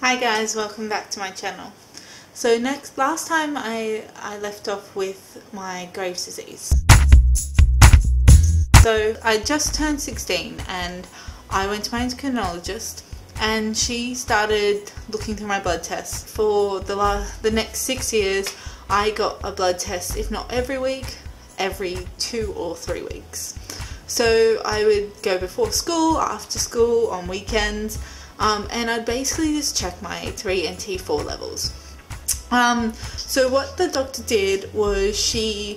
Hi guys, welcome back to my channel. So last time I left off with my Graves' disease. So I just turned 16 and I went to my endocrinologist and she started looking through my blood tests. For the next 6 years I got a blood test, if not every week, every 2 or 3 weeks. So I would go before school, after school, on weekends. And I'd basically just check my T3 and T4 levels. So what the doctor did was she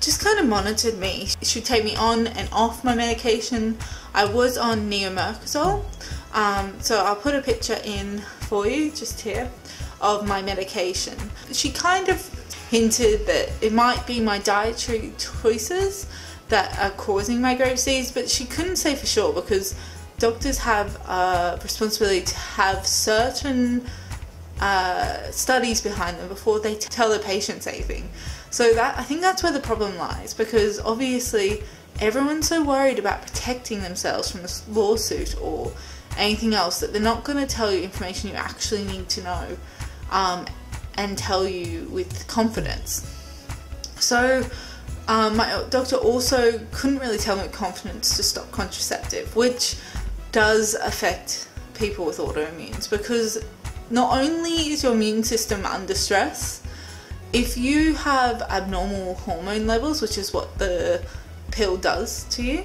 just kind of monitored me. She'd take me on and off my medication. I was on neomercazole. So I'll put a picture in for you just here of my medication. She kind of hinted that it might be my dietary choices that are causing my Graves' disease, but she couldn't say for sure because doctors have a responsibility to have certain studies behind them before they tell their patients anything. So I think that's where the problem lies, because obviously everyone's so worried about protecting themselves from a lawsuit or anything else that they're not going to tell you information you actually need to know and tell you with confidence. So my doctor also couldn't really tell me with confidence to stop contraceptive, which does affect people with autoimmunes, because not only is your immune system under stress, if you have abnormal hormone levels, which is what the pill does to you,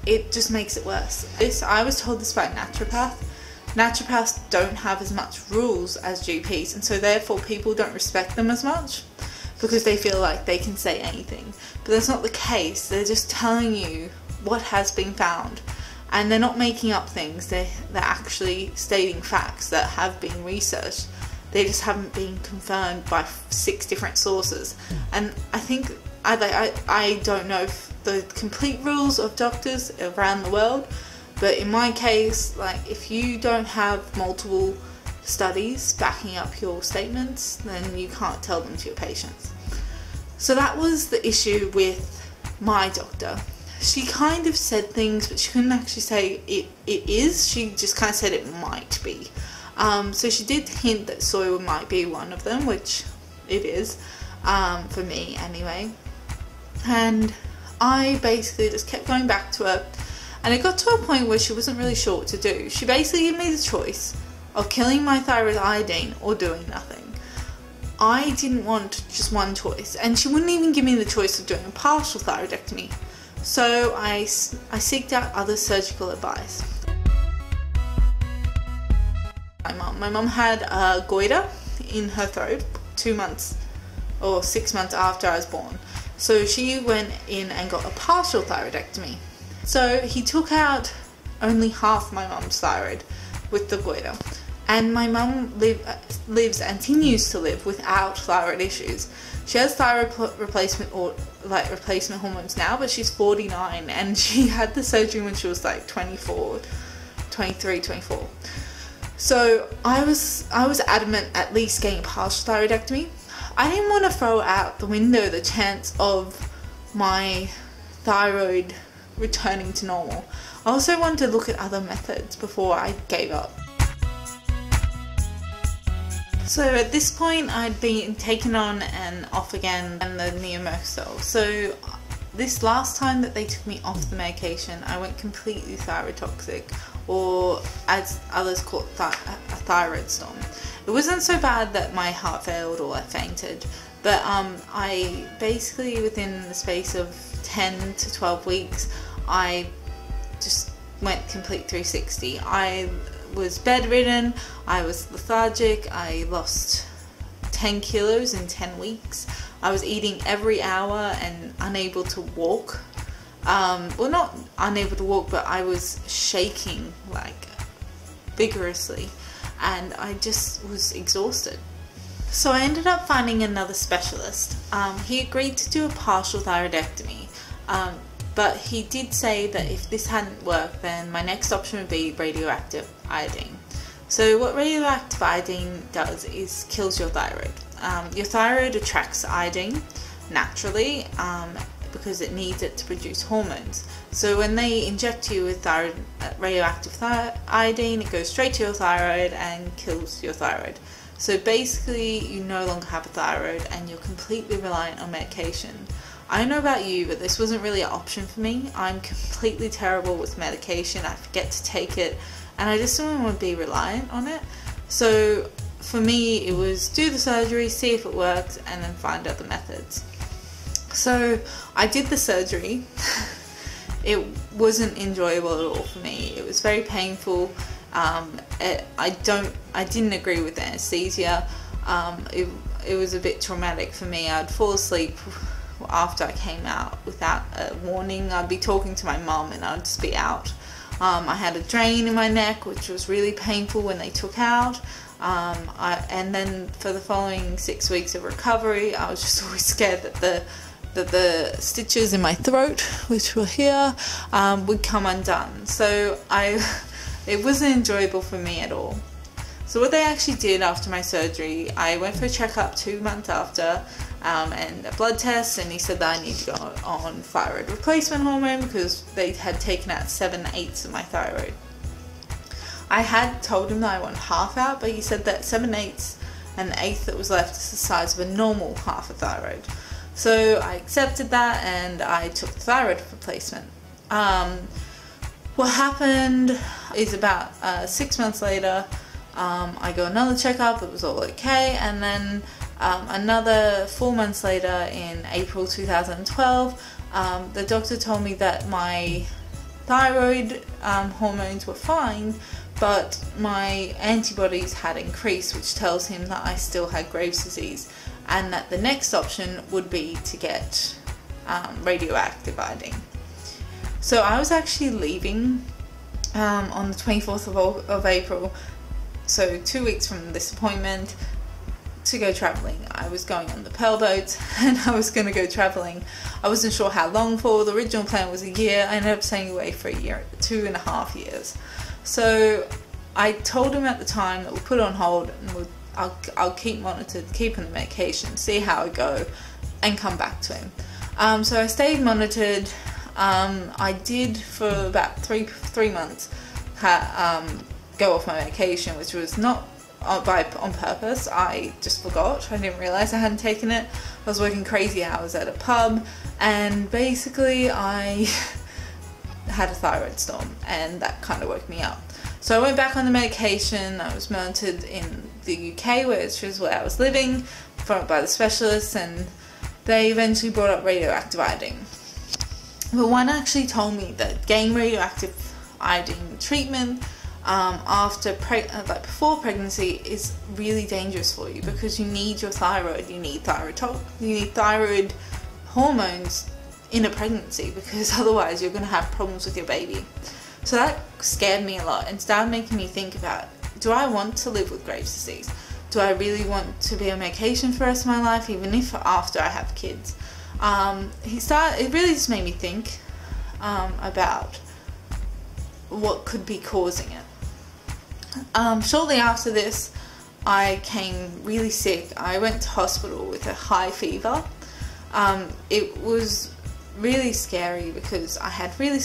it just makes it worse. I was told this by a naturopath. Naturopaths don't have as much rules as GPs, and so therefore people don't respect them as much because they feel like they can say anything. But that's not the case. They're just telling you what has been found. And they're not making up things, they're actually stating facts that have been researched. They just haven't been confirmed by 6 different sources. And I think, I don't know the complete rules of doctors around the world, but in my case, like, if you don't have multiple studies backing up your statements, then you can't tell them to your patients. So that was the issue with my doctor. She kind of said things, but she couldn't actually say it is. She just kind of said it might be. So she did hint that soy might be one of them, which it is, for me anyway. And I basically just kept going back to her, and it got to a point where she wasn't really sure what to do. She basically gave me the choice of killing my thyroid iodine or doing nothing. I didn't want just one choice, and she wouldn't even give me the choice of doing a partial thyroidectomy. So I seeked out other surgical advice. My mum had a goiter in her throat 2 months or 6 months after I was born. So she went in and got a partial thyroidectomy. So he took out only half my mum's thyroid with the goiter. And my mum lives and continues to live without thyroid issues. She has thyroid replacement or replacement hormones now, but she's 49 and she had the surgery when she was like 24. So I was adamant at least getting a partial thyroidectomy. I didn't want to throw out the window the chance of my thyroid returning to normal. I also wanted to look at other methods before I gave up. So at this point I'd been taken on and off again and the neomercazole. So this last time that they took me off the medication, I went completely thyrotoxic, or as others call it, a thyroid storm. It wasn't so bad that my heart failed or I fainted, but I basically, within the space of 10 to 12 weeks, I just went complete 360. I was bedridden, I was lethargic, I lost 10 kilos in 10 weeks. I was eating every hour and unable to walk. Well, not unable to walk, but I was shaking like vigorously and I just was exhausted. So I ended up finding another specialist. He agreed to do a partial thyroidectomy, but he did say that if this hadn't worked, then my next option would be radioactive iodine. So what radioactive iodine does is kills your thyroid. Your thyroid attracts iodine naturally. because it needs it to produce hormones. So when they inject you with radioactive iodine, it goes straight to your thyroid and kills your thyroid. So basically you no longer have a thyroid and you're completely reliant on medication. I don't know about you, but this wasn't really an option for me. I'm completely terrible with medication. I forget to take it and I just don't want to be reliant on it. So for me, it was do the surgery, see if it works, and then find other methods. So I did the surgery. It wasn't enjoyable at all for me. It was very painful. I didn't agree with the anesthesia. It was a bit traumatic for me. I'd fall asleep after I came out without a warning. I'd be talking to my mum and I'd just be out. I had a drain in my neck, which was really painful when they took out. And then for the following 6 weeks of recovery, I was just always scared that the stitches in my throat, which were here, would come undone. So it wasn't enjoyable for me at all. So what they actually did after my surgery, I went for a checkup 2 months after, and a blood test, and he said that I need to go on thyroid replacement hormone because they had taken out 7/8 of my thyroid. I had told him that I want half out, but he said that 7/8 and the eighth that was left is the size of a normal half a thyroid. So I accepted that and I took the thyroid replacement. What happened is about 6 months later, I got another checkup, it was all okay, and then another 4 months later in April 2012, the doctor told me that my thyroid hormones were fine, but my antibodies had increased, which tells him that I still had Graves' disease, and that the next option would be to get radioactive iodine. So I was actually leaving on the 24th of April, so 2 weeks from this appointment, to go travelling. I was going on the Pearl boat and I was going to go travelling. I wasn't sure how long for. The original plan was a year. I ended up staying away for a year, 2.5 years. So I told him at the time that we'll put it on hold and I'll keep monitored, keep on the medication, see how I go, and come back to him. So I stayed monitored. I did for about three months go off my medication, which was not on purpose. I just forgot. I didn't realise I hadn't taken it. I was working crazy hours at a pub, and basically I had a thyroid storm, and that kind of woke me up. So I went back on the medication. I was monitored in the UK, which was where I was living, by the specialists, and they eventually brought up radioactive iodine. But one actually told me that getting radioactive iodine treatment before pregnancy is really dangerous for you, because you need your thyroid, you need thyroid hormones in a pregnancy, because otherwise you're going to have problems with your baby. So that scared me a lot and started making me think about, do I want to live with Graves' disease? Do I really want to be on medication for the rest of my life, even if after I have kids? It really just made me think about what could be causing it. Shortly after this, I came really sick. I went to hospital with a high fever. It was really scary because I had really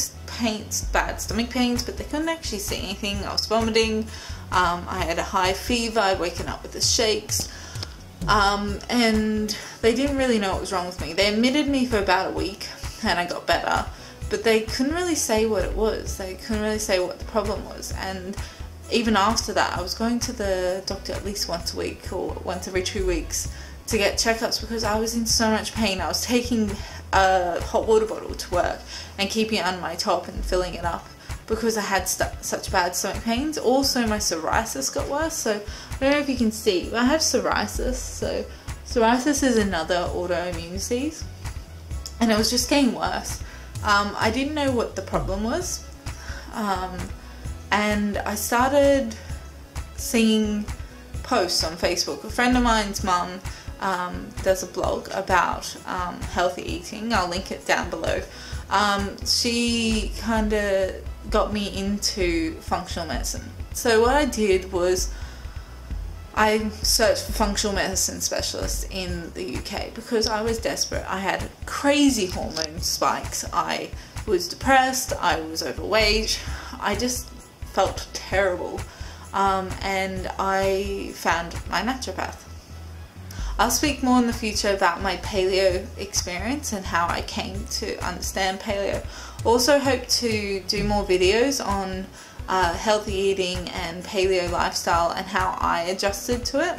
bad stomach pains, but they couldn't actually see anything. I was vomiting. I had a high fever. I'd waken up with the shakes. And they didn't really know what was wrong with me. They admitted me for about a week and I got better, but they couldn't really say what it was. They couldn't really say what the problem was. And even after that, I was going to the doctor at least once a week or once every 2 weeks to get checkups because I was in so much pain. I was taking a hot water bottle to work and keeping it on my top and filling it up because I had such bad stomach pains. Also, my psoriasis got worse. So I don't know if you can see, but I have psoriasis. So psoriasis is another autoimmune disease, and it was just getting worse. I didn't know what the problem was, and I started seeing posts on Facebook. A friend of mine's mum does a blog about healthy eating. I'll link it down below. She kind of got me into functional medicine. So what I did was I searched for functional medicine specialists in the UK because I was desperate. I had crazy hormone spikes. I was depressed. I was overweight. I just felt terrible. And I found my naturopath. I'll speak more in the future about my paleo experience and how I came to understand paleo. Also hope to do more videos on healthy eating and paleo lifestyle and how I adjusted to it.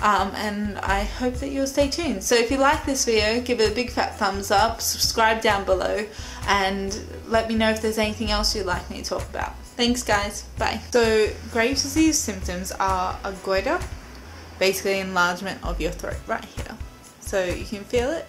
And I hope that you'll stay tuned. So if you like this video, give it a big fat thumbs up, subscribe down below, and let me know if there's anything else you'd like me to talk about. Thanks guys, bye. So Graves' disease symptoms are a goiter, basically enlargement of your throat right here. So you can feel it.